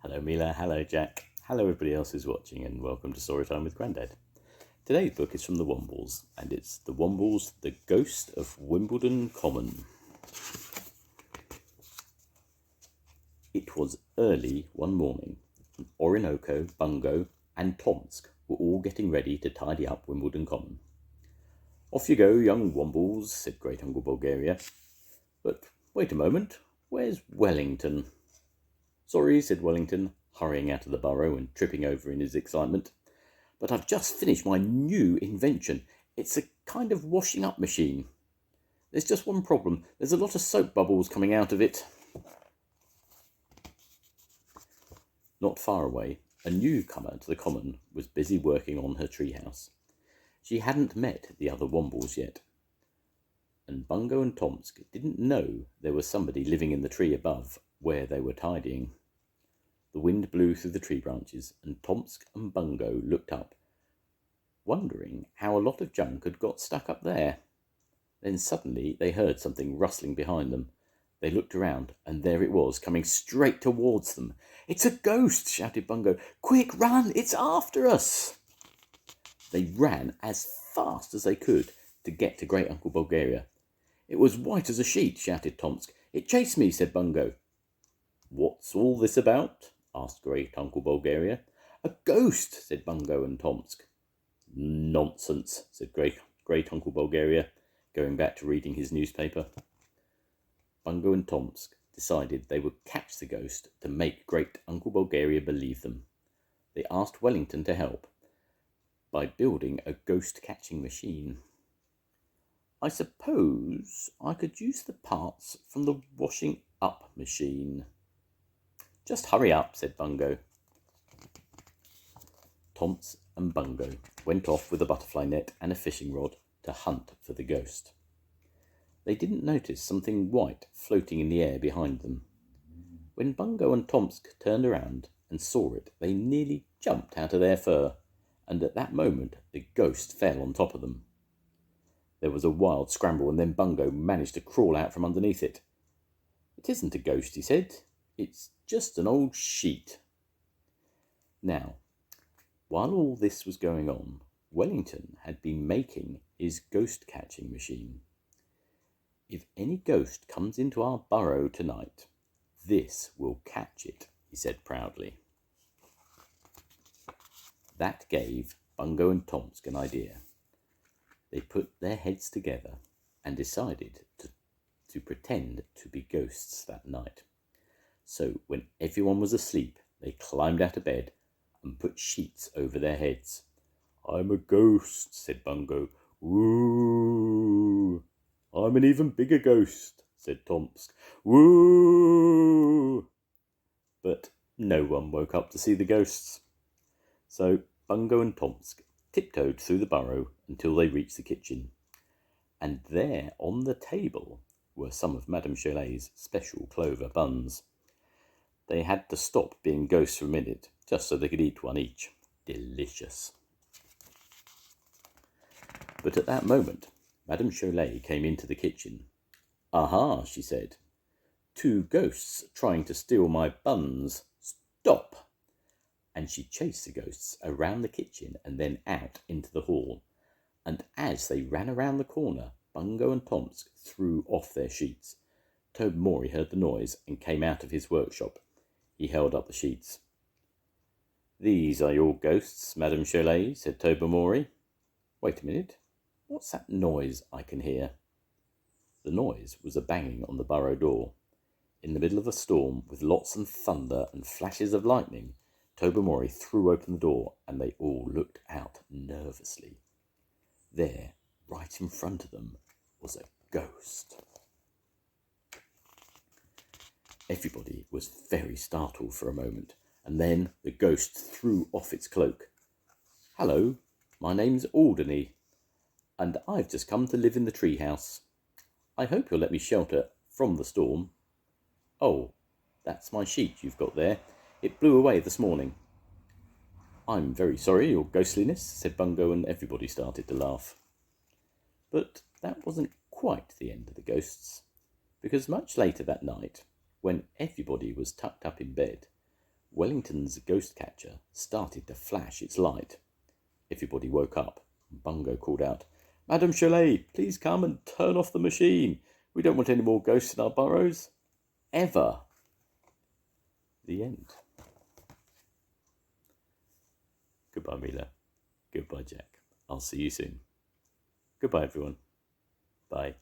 Hello Mila, hello Jack, hello everybody else who's watching, and welcome to Storytime with Grandad. Today's book is from the Wombles, and it's the Wombles, The Ghost of Wimbledon Common. It was early one morning. Orinoco, Bungo and Tomsk were all getting ready to tidy up Wimbledon Common. "Off you go, young Wombles," said Great Uncle Bulgaria. "But wait a moment, where's Wellington?" "Sorry," said Wellington, hurrying out of the burrow and tripping over in his excitement. "But I've just finished my new invention. It's a kind of washing up machine. There's just one problem. There's a lot of soap bubbles coming out of it." Not far away, a newcomer to the common was busy working on her treehouse. She hadn't met the other Wombles yet, and Bungo and Tomsk didn't know there was somebody living in the tree above where they were tidying. The wind blew through the tree branches, and Tomsk and Bungo looked up, wondering how a lot of junk had got stuck up there. Then suddenly they heard something rustling behind them. They looked around, and there it was, coming straight towards them. "It's a ghost!" shouted Bungo. "Quick, run! It's after us!" They ran as fast as they could to get to Great Uncle Bulgaria. "It was white as a sheet," shouted Tomsk. "It chased me," said Bungo. "What's all this about?" asked Great Uncle Bulgaria. "A ghost," said Bungo and Tomsk. "Nonsense," said Great Uncle Bulgaria, going back to reading his newspaper. Bungo and Tomsk decided they would catch the ghost to make Great Uncle Bulgaria believe them. They asked Wellington to help by building a ghost-catching machine. "I suppose I could use the parts from the washing-up machine." "Just hurry up," said Bungo. Tomsk and Bungo went off with a butterfly net and a fishing rod to hunt for the ghost. They didn't notice something white floating in the air behind them. When Bungo and Tomsk turned around and saw it, they nearly jumped out of their fur, and at that moment the ghost fell on top of them. There was a wild scramble, and then Bungo managed to crawl out from underneath it. "It isn't a ghost," he said. "It's just an old sheet." Now, while all this was going on, Wellington had been making his ghost-catching machine. "If any ghost comes into our burrow tonight, this will catch it," he said proudly. That gave Bungo and Tomsk an idea. They put their heads together and decided to pretend to be ghosts that night. So when everyone was asleep, they climbed out of bed and put sheets over their heads. "I'm a ghost," said Bungo. "Woo!" "I'm an even bigger ghost," said Tomsk. "Woo!" But no one woke up to see the ghosts. So Bungo and Tomsk tiptoed through the burrow until they reached the kitchen. And there on the table were some of Madame Cholet's special clover buns. They had to stop being ghosts for a minute, just so they could eat one each. Delicious. But at that moment, Madame Cholet came into the kitchen. "Aha," she said. "Two ghosts trying to steal my buns. Stop!" And she chased the ghosts around the kitchen and then out into the hall. And as they ran around the corner, Bungo and Tomsk threw off their sheets. Tobermory heard the noise and came out of his workshop. He held up the sheets. "These are your ghosts, Madame Cholet," said Tobermory. "Wait a minute. What's that noise I can hear?" The noise was a banging on the burrow door. In the middle of a storm, with lots of thunder and flashes of lightning, Tobermory threw open the door, and they all looked out nervously. There, right in front of them, was a ghost. Everybody was very startled for a moment, and then the ghost threw off its cloak. "Hello, my name's Aldina, and I've just come to live in the treehouse. I hope you'll let me shelter from the storm. Oh, that's my sheet you've got there. It blew away this morning." "I'm very sorry, your ghostliness," said Bungo, and everybody started to laugh. But that wasn't quite the end of the ghosts, because much later that night, when everybody was tucked up in bed, Wellington's ghost catcher started to flash its light. Everybody woke up. Bungo called out, "Madame Cholet, please come and turn off the machine. We don't want any more ghosts in our burrows. Ever." The end. Goodbye, Mila. Goodbye, Jack. I'll see you soon. Goodbye, everyone. Bye.